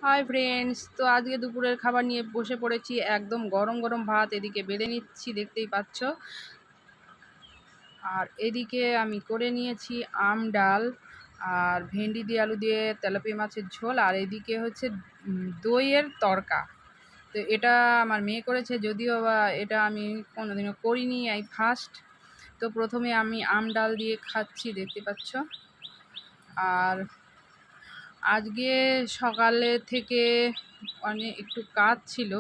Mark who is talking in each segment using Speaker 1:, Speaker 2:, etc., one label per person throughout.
Speaker 1: Hi friends, তো আজকে দুপুরের খাবার নিয়ে বসে পড়েছি। একদম গরম গরম ভাত এদিকে বেড়ে নিচ্ছি, দেখতেই পাচ্ছ। আর এদিকে আমি করে নিয়েছি আম ডাল আর ভেন্ডি দিয়ে আলু দিয়ে তেলাপিয়া মাছের ঝোল, আর এদিকে হচ্ছে দইয়ের তড়কা। তো এটা আমার মেয়ে করেছে, যদিও বা এটা আমি কোনোদিনও করিনি, এই ফার্স্ট। তো প্রথমে আমি আম ডাল দিয়ে খাচ্ছি, দেখতে পাচ্ছ। আর আজকে সকালে থেকে একটু কাজ ছিল,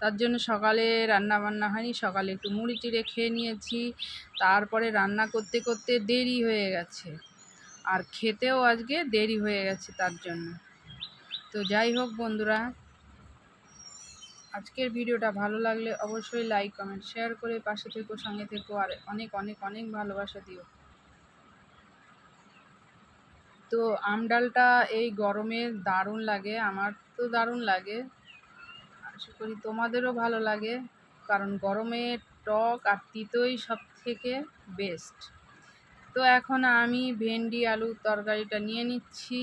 Speaker 1: তার জন্য সকালে রান্না বান্না হয়নি। সকালে একটু মুড়ি চিড়ে খেয়ে নিয়েছি, তারপরে রান্না করতে করতে দেরি হয়ে গেছে, আর খেতেও আজকে দেরি হয়ে গেছে তার জন্য। তো যাই হোক বন্ধুরা, আজকের ভিডিওটা ভালো লাগলে অবশ্যই লাইক কমেন্ট শেয়ার করে পাশে থেকো, সঙ্গে থেকো, আর অনেক অনেক অনেক ভালোবাসা দিও। তো আম ডালটা এই গরমে দারুণ লাগে, আমার তো দারুণ লাগে, আশা করি তোমাদেরও ভালো লাগে, কারণ গরমে টক আর তিতোই সব থেকে বেস্ট। তো এখন আমি ভেন্ডি আলুর তরকারিটা নিয়ে নিচ্ছি।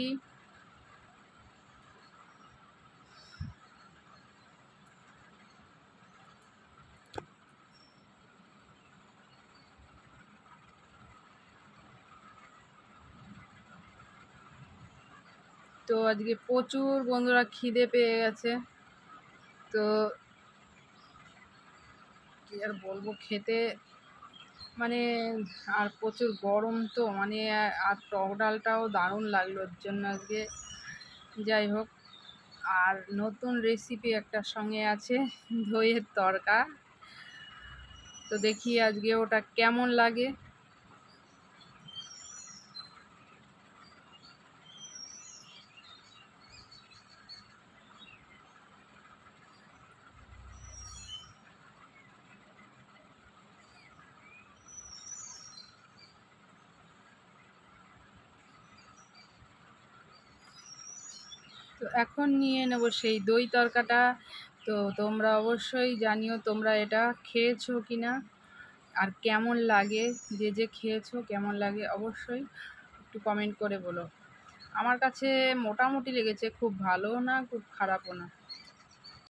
Speaker 1: তো আজকে প্রচুর বন্ধুরা খিদে পেয়ে গেছে, তো কি আর বলবো, খেতে মানে, আর প্রচুর গরম, তো মানে আর টক ডালটাও দারুণ লাগলো, ওর জন্য আজকে। যাই হোক, আর নতুন রেসিপি একটা সঙ্গে আছে, দইয়ের তড়কা। তো দেখি আজকে ওটা কেমন লাগে। তো এখন নিয়ে নেব সেই দই তড়কাটা। তো তোমরা অবশ্যই জানিও তোমরা এটা খেয়েছো কি না, আর কেমন লাগে। যে যে খেয়েছো কেমন লাগে অবশ্যই একটু কমেন্ট করে বলো। আমার কাছে মোটামুটি লেগেছে, খুব ভালোও না খুব খারাপও না।